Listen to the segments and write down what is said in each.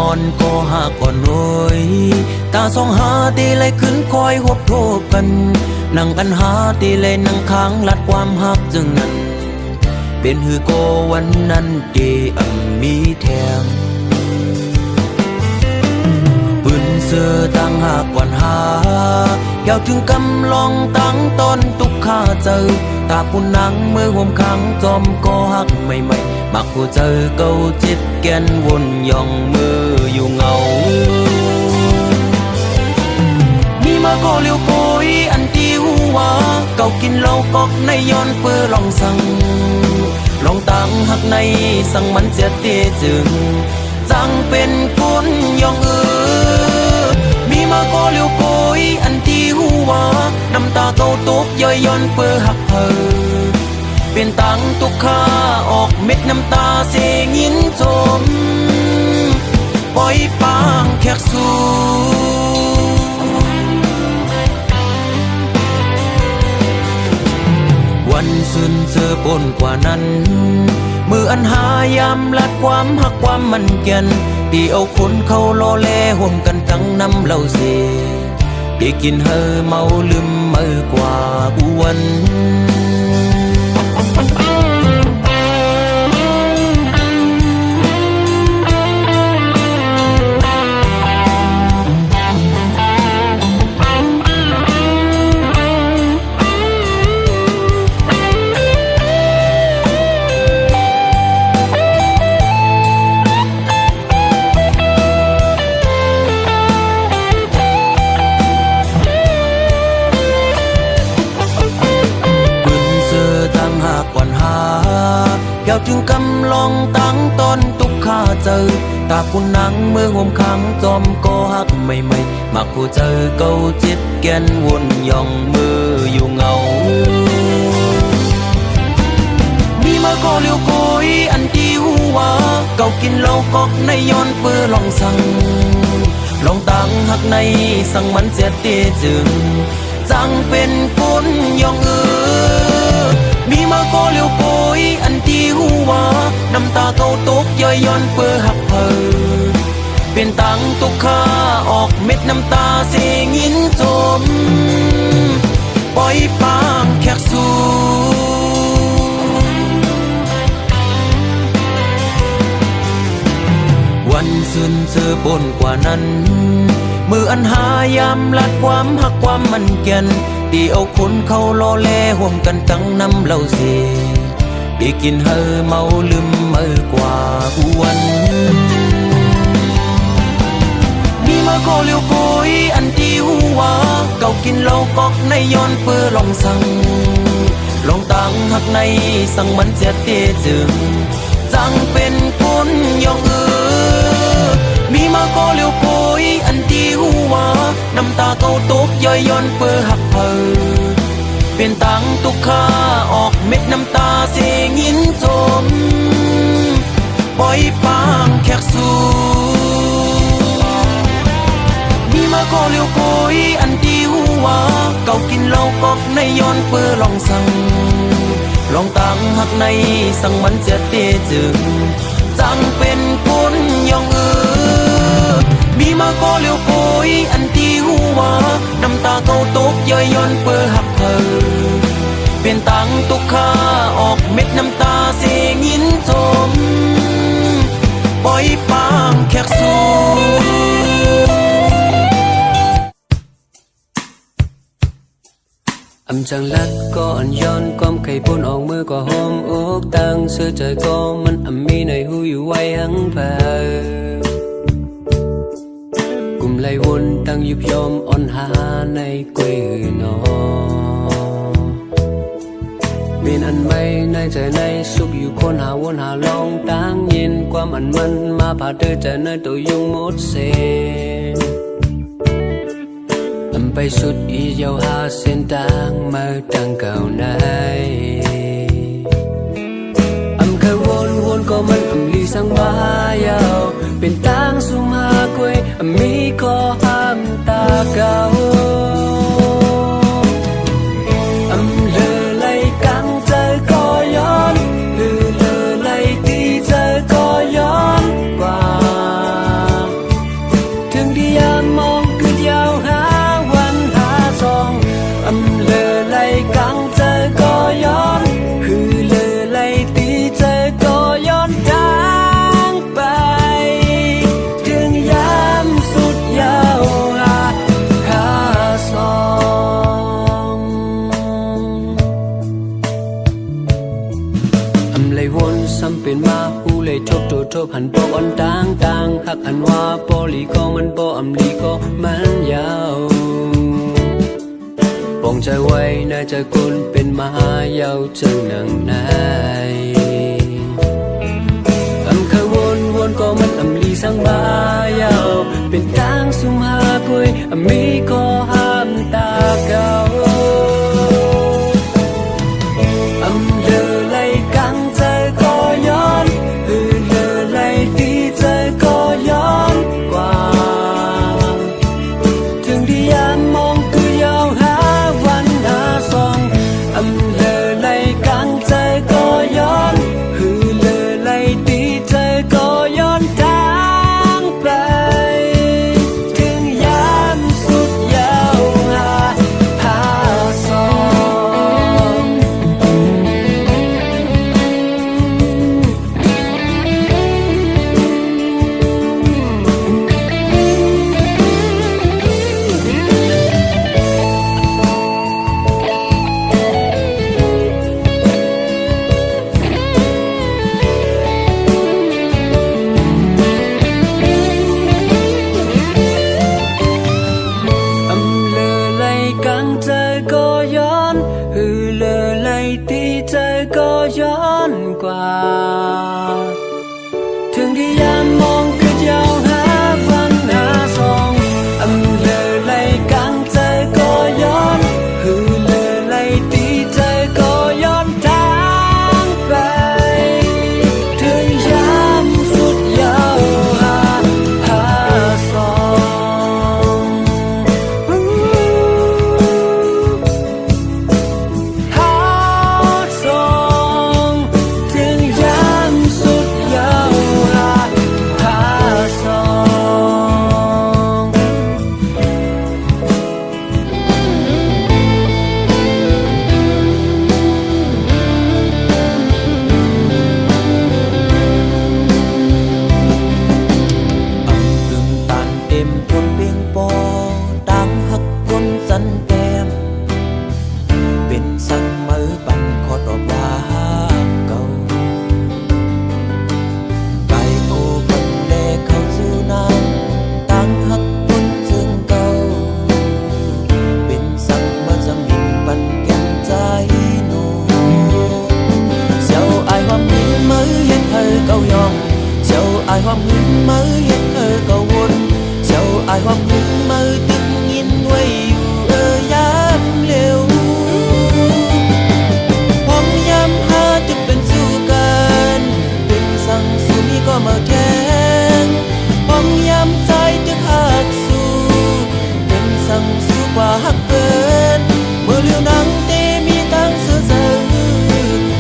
อนก็หากก่อนหน่อยตาสองหาตีเลยขึ้นคอยหบโทบกันนั่งกันหาตีเลยนั่งค้างลัดความหักจึงนั้นเป็นหือโกวันนั้นเดมีแถมปืนเสือตั้งหากวันหาเยาวถึงกำลองตั้งตอนตุกข้าเจอตาปุ่นนังเมื่อห่มขังจอมก็หักใหม่ๆมักผู้เจอเก่าจิตแกนวนย่องมืออยู่เงามีมาก็เลี้ยวโกยอันที่หัวเก่ากินเหล้ากอกในย้อนเปื้อลองสั่งลองตั้งหักในสั่งมันเสียเตจึงจังเป็นคนย่องมีมาก็เลี้ยวโกยอันที่หัวน้ำตาเก่าตกย่อยย้อนเปื้อหักเป็นตังตุกข้าออกเม็ดน้ำตาเสียงินจมปล่อยปางแขกสู่วันซื่นเจอปนกว่านั้นมืออันหายามลัดความหักความมันเกียนที่เอาคนเขาโลเลห่มกันตั้งน้ำเหล้าเสียที่กินเฮอเมาลืมมือกว่าอ้วนเยาวถึงกำลองตั้งตอนตุกข้าเจอตาปุ่นนังเมื่อห่มขังจอมก็หักใหม่ๆมักผู้เจอเก่าจิตแกนวนย่องมืออยู่เงามีมาก็เลี้ยวโกยอันที่หัวเก่ากินเหล้ากอกในย้อนเปื้อลองสั่งลองตั้งหักในสั่งมันเสียเตจึงจังเป็นคนย่องมีมาก็เลี้ยวโกยอันที่หัวน้ำตาเก่าตกย่อยย้อนเปื้อหักเป็นตังตุกข้าออกเม็ดน้ำตาเสียงินจมปล่อยปางแขกสู่วันซื่นเจอปนกว่านั้นมืออันหายามลัดความหักความมันเกียนที่เอาคนเขาโลเลห่มกันตั้งน้ำเหล้าเสียที่กินเฮอเมาลืมมือกว่าอ้วนมีมาก็เลี้ยวโกยอันที่หัวเก่ากินเหล้ากอกในย้อนเปื้อลองสั่งลองตั้งหักในสั่งมันเสียเตจึงจังเป็นคนย่องมีมาก็เลี้ยวโกยอันที่หัวน้ำตาเก่าตกย่อยย้อนเปื้อหักเป็นตังตุกข้าออกเม็ดน้ำตาเสียงินจมปล่อยปางแขกสู่มีมาก็เลี้ยวโกยอันที่หัวเก่ากินเหล้ากอกในย้อนเปื้อลองสั่งลองตั้งหักในสั่งมันเสียเตจึงจังเป็นคนย่องมีมาก็เลี้ยวโกยอันที่หัวน้ำตาเก่าตกย่อยย้อนเปื้อหักเป็นตังตุกข้าออกเม็ดน้ำตาเสียงินจมปล่อยปางแขกสู่จังลัดก็อันย้อนก้มไข่ปนออกมือก็หอมอกตั้งเสื้อใจก็มันมีในหูอยู่ไว้หังเผากลุ่มไหลวนตั้งยุบยอมอ่อนหาในกวยนอเป็นอันไม่ในใจในสุขอยู่คนหาวนหาลองตั้งยินความอันมันมาผ่าเธอใจในตัวยุงหมดเสไปสุดอีเยาวหาเส้นทางมาตั้งเก่าในเคยวนก็มันลีสังวายาวเป็นทางสุมหากวยมีก็ห้ามตาเก่าเลอไหลกังใจก็ย้อนเลอไหลตีใจก็ย้อนกว่า หันโปอันต่างหักอันว่าโปลีก็มันโปอำลีก็มันยาวปองใจไว้ในใจคุณเป็นมหายาวจึงหนังในอำเคยวนก็มันอำลีสังบายาวเป็นทางสุมหาคุยมีก็ห้ามตาเก่าอำเดอไลกังใจก็ย้อนหือเดอไลตีใจก็ย้อนกว่าถึงที่ยามมองคือยาวหาวันหาสองอำเดอไลกังใจก็ย้อนหือเดอไลตีใจก็ย้อนทางไปถึงยามสุดยาวหาสอง อำเลอไลกังใจก็ย้อนหือเลอไลตีใจก็ย้อนกว่าถึงที่ยามมองคือยาวหาฟันหาสองอำเลอไลกังใจก็ย้อนหือเลอไลตีใจก็ย้อนทางไปถึงยามสุดยาวหาสอง หาสองถึงยามสุดยาวหาสอง ตึงตันเต็มทนเพียงปอต่างหักคนสันแต้มเป็นสังมือปั่นขอดอกว่าเก่าไก่โอปันแลเข้าสู่น้ำต่างหักคนซึ่งเก่าเป็นสังมาจำมินปั่นแก้มใจหนูเจ้าอายความหินมือเห็นเธอเก่ายองเจ้าอายความหินมือเห็นเธอเก่าวนเจ้าอายความหินมือตึงยินไว้อยู่ยามเร็วพร้อมยามหาตึกเป็นสู้กันเป็นสังสู้มีก็มาแข่งพร้อมยามใจตึกหักสู้เป็นสังสู้กว่าหักเกินเมื่อเลี้ยวนังเตมีตั้งเสือเสือ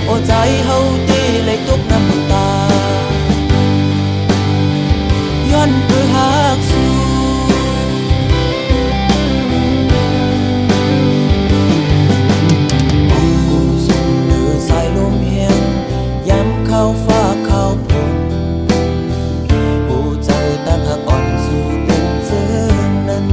โอ้ใจเฮาเตเลยตกน้ำตาย้อนเพื่อหักสู้มองกูส่งเนื้อสายลมแห้งย้ำเข้าฟ้าเข้าฝนผู้ใจตั้งหักอ่อนสู่เป็นเสื่อนั้น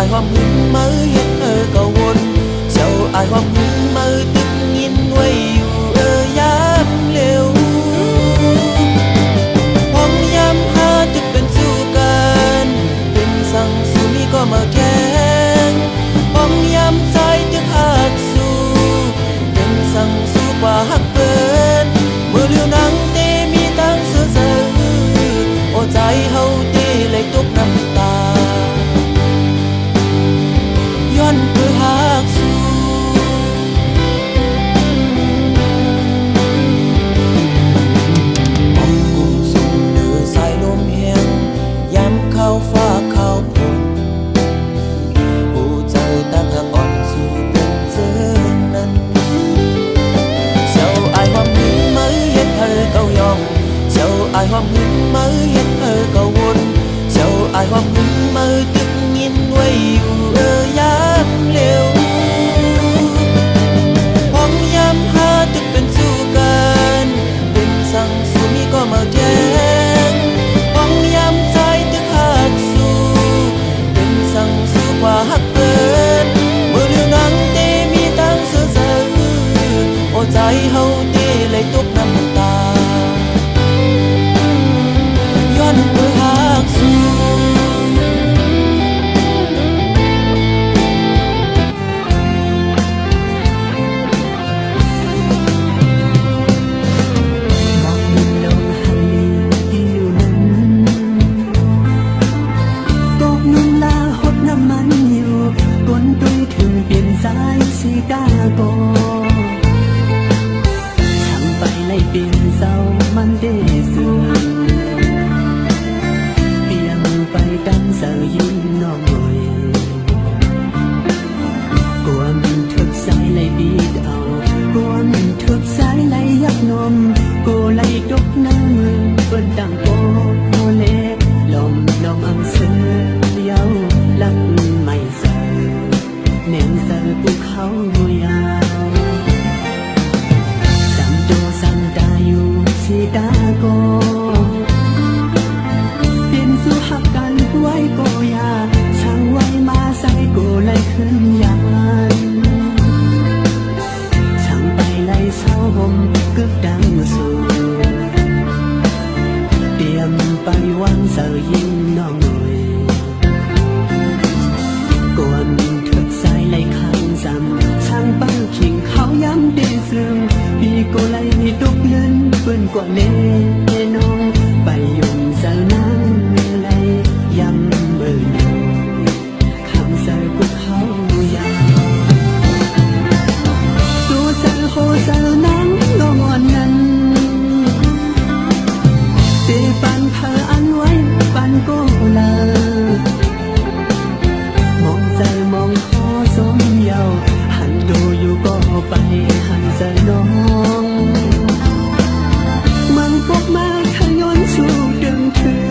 ai hoang hưng mơ hết ở cầu buồn dẫu ai hoang hưng mơ tức nhìn quay ở giáp liều thực sai lấy giấc nôm cô lấy đúc nắng mưa bên đằng cô lê lòng lòng âm sơ dấu lắc mày giờ nên giờ cuộc khâu yào sam do sam dayu si ta côเป็นสุหักกันไว้ก็ยาช่างไว้มาใส่ก็เลยขึ้นยานช่างไปไล่เศร้าห่มกึกดังสู่เตรียมไปวันเสาร์ยิ่งน้องหน่อยก่อนถึกสายไล่ข้างซ้ำช่างเป้าขิงเขาย้ำเดซึมพี่ก็ไล่ดุกลื่นเปิ้นกว่าเล่น้องไปยุ่งเสาร์นั้นยำเบื่อหนูคำเสือกุเขายาวตัวเสือโหเสือนั้นงอนนั้นเตปันเพออันไว้ปันก็เลมองเสือมองคอสมเยาหันดูอยู่ก็ไปหันเสือน้องมังพบมาขย้อนสู่ดึงถึง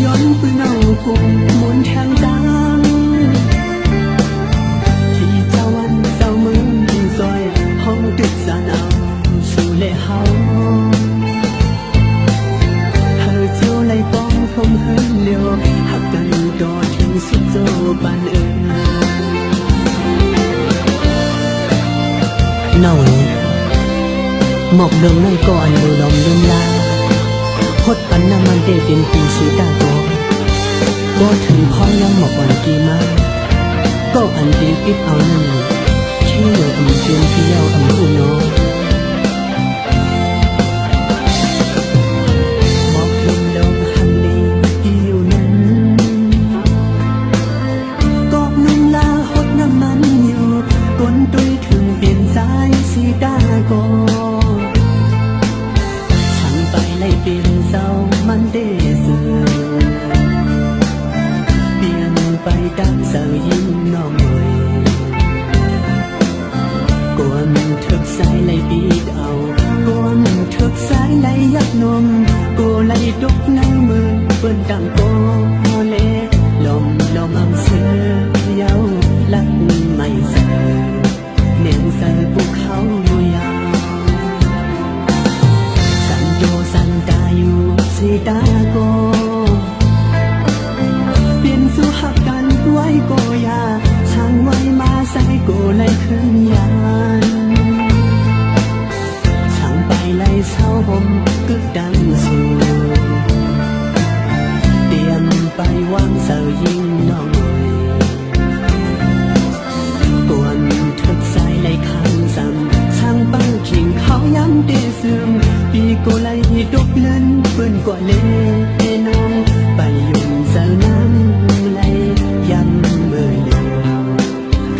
ย้อนปืนเอากุมหมุนแทงดังที่เจ้าวันเจ้ามึงซอยห้องตึกสานเอาสู่เลเฮาเธอเจ้าไล่ป้องพรมเฮินเลียวหักกันต่อถึงสุดโจบันน้องหมอกดงในก่อนดูลมลืมลาพดปันน้ำมันเดเป็นปีสีตาโกบ่ถึงพ้องยังหมอกวันกี่มาก็อันดีปิดเอานั่นเชื่ออำเพียงพี่เย้าอำอุโนหมอกลมลงหันดีอยู่นั้นก็นุ่งลาหดน้ำมันอยู่ก้นตุยถึงเปลี่ยนสายสีตาโกไปไล่เปลี่ยนเศร้ามันเดสือเปลี่ยนไปดักเศร้ายิ่งน้องเวยกวนถึกสายไล่ปีดเอากวนถึกสายไล่ยักนมกูไล่ดุกในมือเปิ้นดังโกเล่ลมลมอำเสือเย้าลักไม่เสือเนียงเสือภูเขายาวสีตาโกเปลี่ยนสู่หักกันไว้ก็ยาช่างไว้มาใส่ก็ไล่ขึ้นยานช่างไปไล่เศร้าห่มกึกดังสู่เตรียมไปวางเสายิ่งน้องกวนถึกสายไล่ข้างซ้ำช่างเป้าขิงเขาย้ำเดซึมปีโกไล่ดกเล่นเปิ้นกว่าเล่น้องไปยุ่งเสาน้ำไหลยำเมื่อเร็ว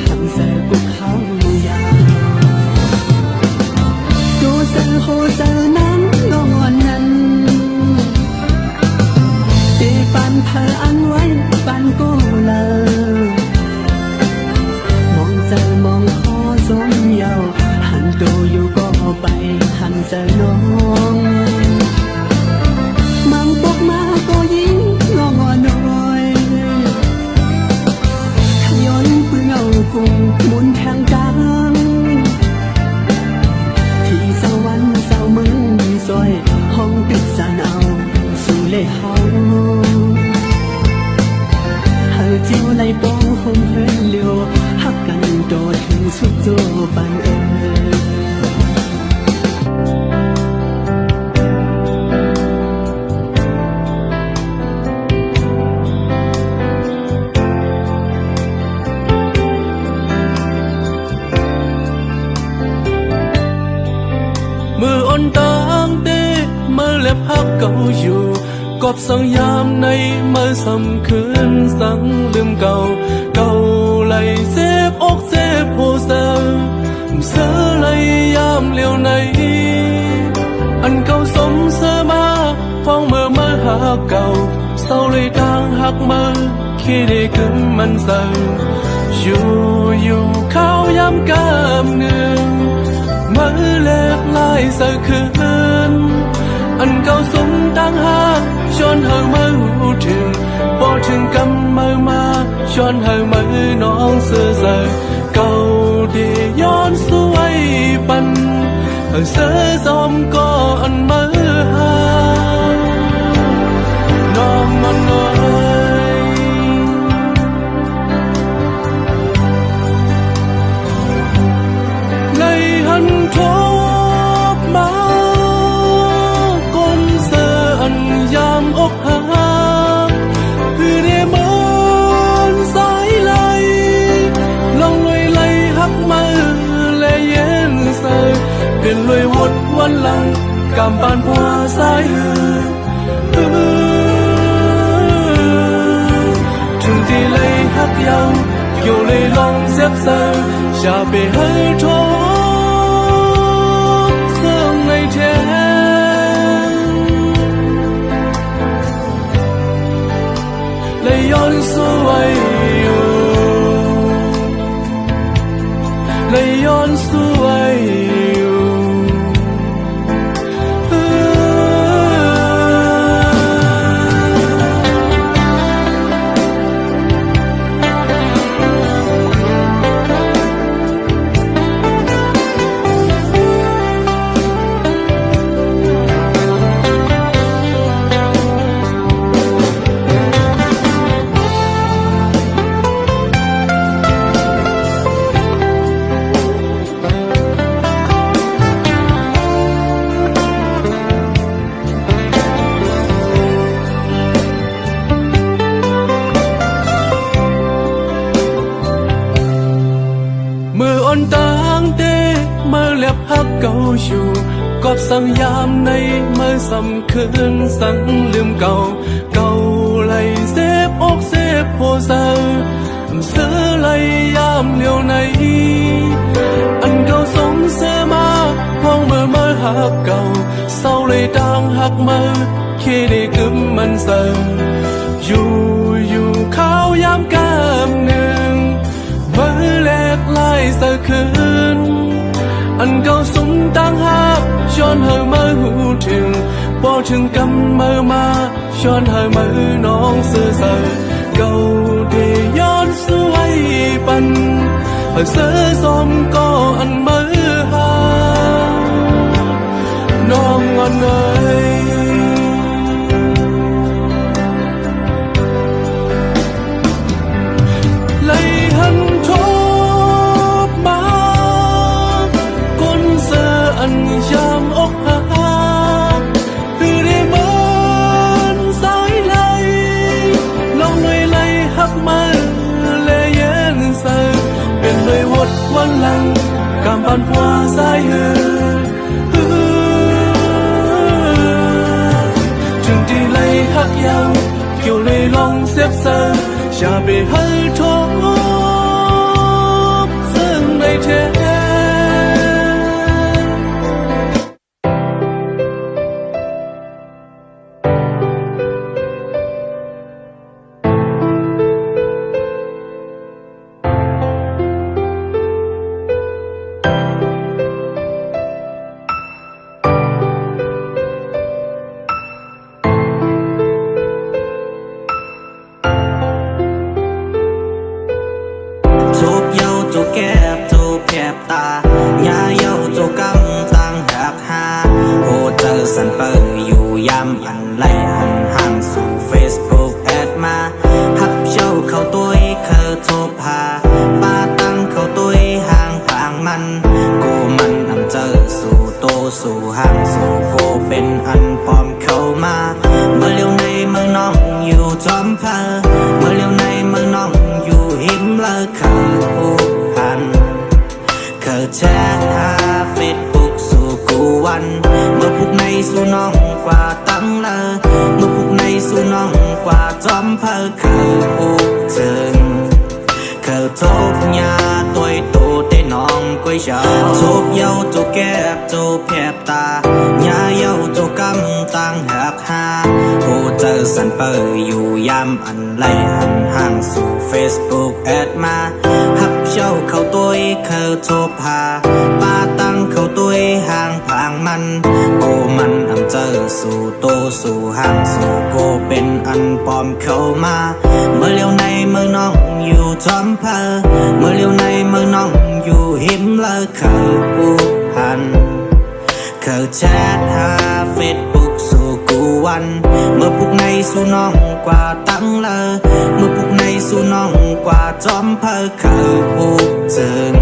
คำเสือกุเขายาวตัวเสือโหเสือนั้นงอนนั้นเตปันเพออันไว้ปันก็เลมองเสือมองคอสมเยาหันตัวอยู่ก็ไปหันเสือน้องมังปกมาก็ยิ่งงอหน่อยขย้อนปืนเอากุมหมุนแทงดังที่สวรรค์เศร้ามึงซอยห้องตึกสานเอาสู่เลเฮาเฮาเจียวไล่ป้องห่มเฮินเลียวหักกันต่อถึงสุดโจบันมืออ่อนตางเต้มือเล็บพักเก่าอยู่กอบสังยามในมือสำคืนสังลืมเก่าเก่าไหลเซบอกเซบโหเซอเสือไหลยามเลี้ยวในอันเก่าสมเสือมาพ้องเมื่อมาหาเก่าเศร้าเลยต่างหา หักมือคิดได้กึมมันเศร้าอยู่เขาย้ำกำหนึ่งมือเล็กลายเสือคืนอันเก่าสมตั้งหาชวนเฮามือหูถึงพอถึงกำมือมาชวนเฮามือน้องเสือเก่าดีย้อนสวยปันเฮาเสือซอมก็อันมือหาน้องมันน้อยเลยหันทบมาก้นเสืออันยามอกหักคือได้เหมือนสายไหลลองลอยไหลหักมาและเย็นเสือเปลี่ยนลอยวดวันหลังกำบานผัวสายถึงที่เลยหักยาวเกี่ยวเลยลองเสียบเสือจะไปให้ทบเสื่องในแท้เลยย้อนสวยอยู่เลยย้อนสวยอยู่มืออ่อนต่างเตมือเล็บหักเก่าอยู่กอบสั่งยามในมือสำคืนสั่งลืมเก่าไหลเสบอกเสบโพเซอเสือไหลยามเหลียวในอันเก่าสงเสือมาห้องมือหักเก่าเศร้าเลยต่างหักมือคิดได้กึมมันเสืออยู่เขายามกำหนึ่งมือเล็กลายเสือคืนอันเก่าสมตั้งหักชวนเฮามือหูถึงพอถึงกำมือมาชวนเฮามือน้องเสือเก่าได้ย้อนสวยปันเฮาเสือซอมก็อันมือหาน้องอ่อนเอ๋ยเลยหันทบมาก้นเสืออันยามอกหักคือได้เหมือนสายไหลลองเลยไหลหักมาและเย็นเสือเป็นเลยวดวันหลังกำบันผัวสายถึงที่ไหลหักยาวเกี่ยวเลยลองเสียบเสือจะไปให้ทบซึ่งในแท้ Hãy subscribe cho kênh Ghiền Mì Gõ để không bỏ lỡ จอสันเปอร์อยู่ยามอันไล่หันห่างสู่ Facebook แอดมาฮับเจ้าเข้าตัวเขาโทรพาป้าตั้งเข้าตัวห่างพางมันโกมันอำเจอสู่โตสู่ห่างสู่โกเป็นอันปลอมเข้ามาเมื่อเลี้ยวในเมื่อน้องอยู่ทอมเพอเมื่อเลี้ยวในเมื่อน้องอยู่หิมเลอเขาผูกพันเขาแชทหาเฟซบุ๊กสู่กูวันเมื่อปุกในสู่น้องกว่าตั้งเลอเมื่อปุกในสู่น้องกว่าจอมเพอเขาผูกจึง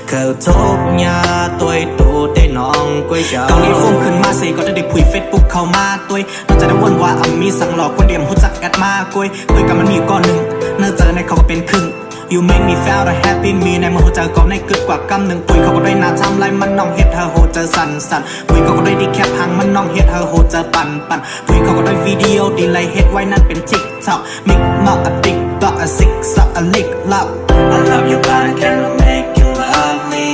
เขาทบยาตัวตูเต้น้องก๋วยเตี๋ยวเกาหลีฟุ้งขึ้นมาสิก็จะได้คุยเฟซบุ๊กเข้ามาตัวนอกจากได้วนว่ามีสั่งหลอกคนเดียมหูจักแอดมาคุยกันมันมีอยู่ก้อนหนึ่งเนื่อเจอในเขาก็เป็นครึ่งYou make me feel the happy มีในมือหัวใจก็ในกึดกว่ากำหนึ่งปุยเขาก็ได้หน้าทำไรมันน้องเฮ็ดเธอโหเจอสั่นสั่นปุยเขาก็ได้ดีแคปหางมันน้องเฮ็ดเธอโหเจอปั่นปั่นปุยเขาก็ได้วิดีโอดีเลยเฮ็ดไว้นั่นเป็นทิกท็อกมิกมอกอะติ๊กต็อกอะซิกซักอะลิกลับ I love you but I can't make you love me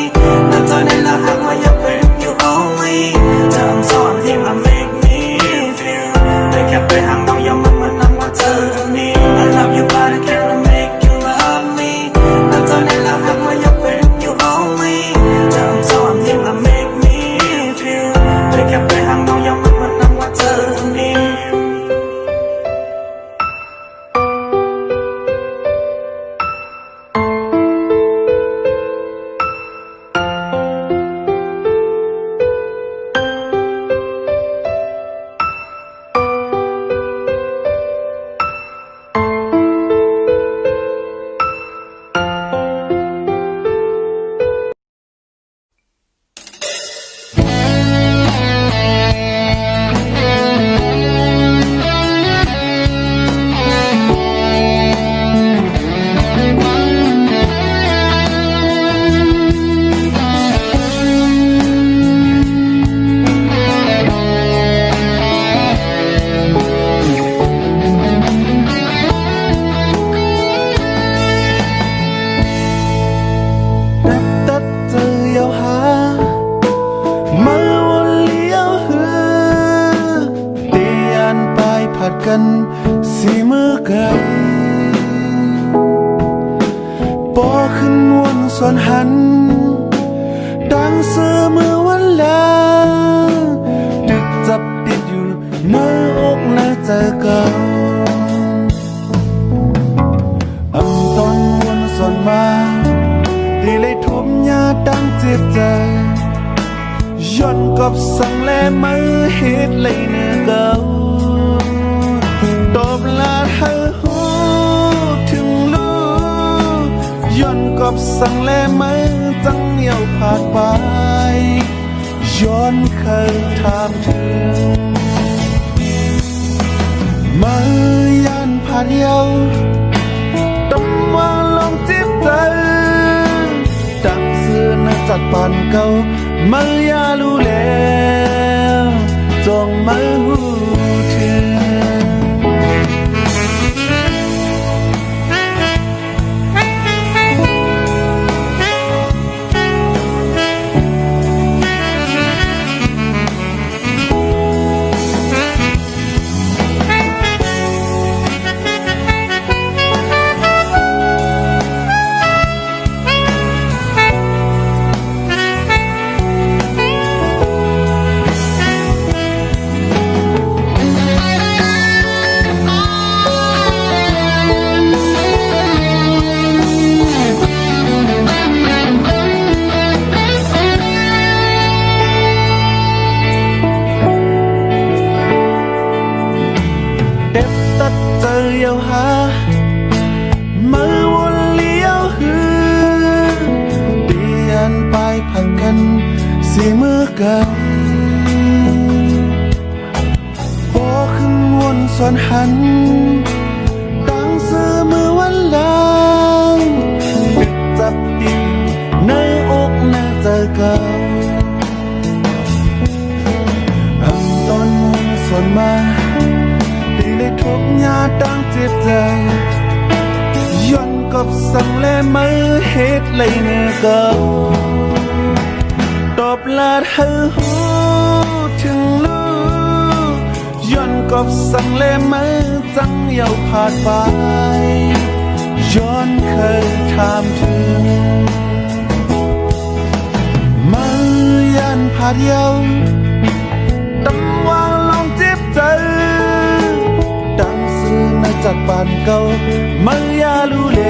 แต่ตอนนี้ละหากว่าอยากเป็น you only เธอสอนที่มา make me feel ได้แค่ไปหางน้องยอมมันนั่งว่าเธอคนนี้ I love you but I can't make you love me แต่ตอนนี้ละหากว่าอยากเป็น you only เธอสอนที่มา make me feel ได้แค่ไปหางน้องยอมมันนั่งว่าเธอคนนี้ ตัดเจอเยาหามาวนเลี้ยวหือเตียนไปผัดกันสีมือกันปอขึ้นวนส่วนหันดังเสือมือวันลาดึกจับติดอยู่เนื้ออกในใจเก่าอำตอนวนส่วนมาดีเลยทุ่มยาดังเจ็บใจย้อนกับสังแลมือเฮ็ดเลยเนื้อเก่าตบลาให้หูถึงรู้ย้อนกับสังแลมือจังเหนียวผ่านไปย้อนเคยถามถึงมือยันผ่านเยาต้องวางลงจิบใจดังเสื้อน่าจัดปานเก่ามือยารู้แล้วจงมือหูถึงตัดเจอเยาหามาวนเลี้ยวหือเปลี่ยนไปผัดกันสีมือกันพอขึ้นวนส่วนหันดังเสือมือวันลางดึกจับติดในอกในใจเก่าอำตอนวนส่วนมาดีเลยทุกยาดังเจ็บใจย้อนกับสังเลมือเฮ็ดเลยเนื้อเก่าตบลาดให้หูถึงรู้ ย้อนกบสังเลมือจังเยาผ่านไปย้อนเคยถามถึงมือยันผาเดียวตำวางลองจิบใจดังซื้อในจัดบ้านเก่ามือยาลูเล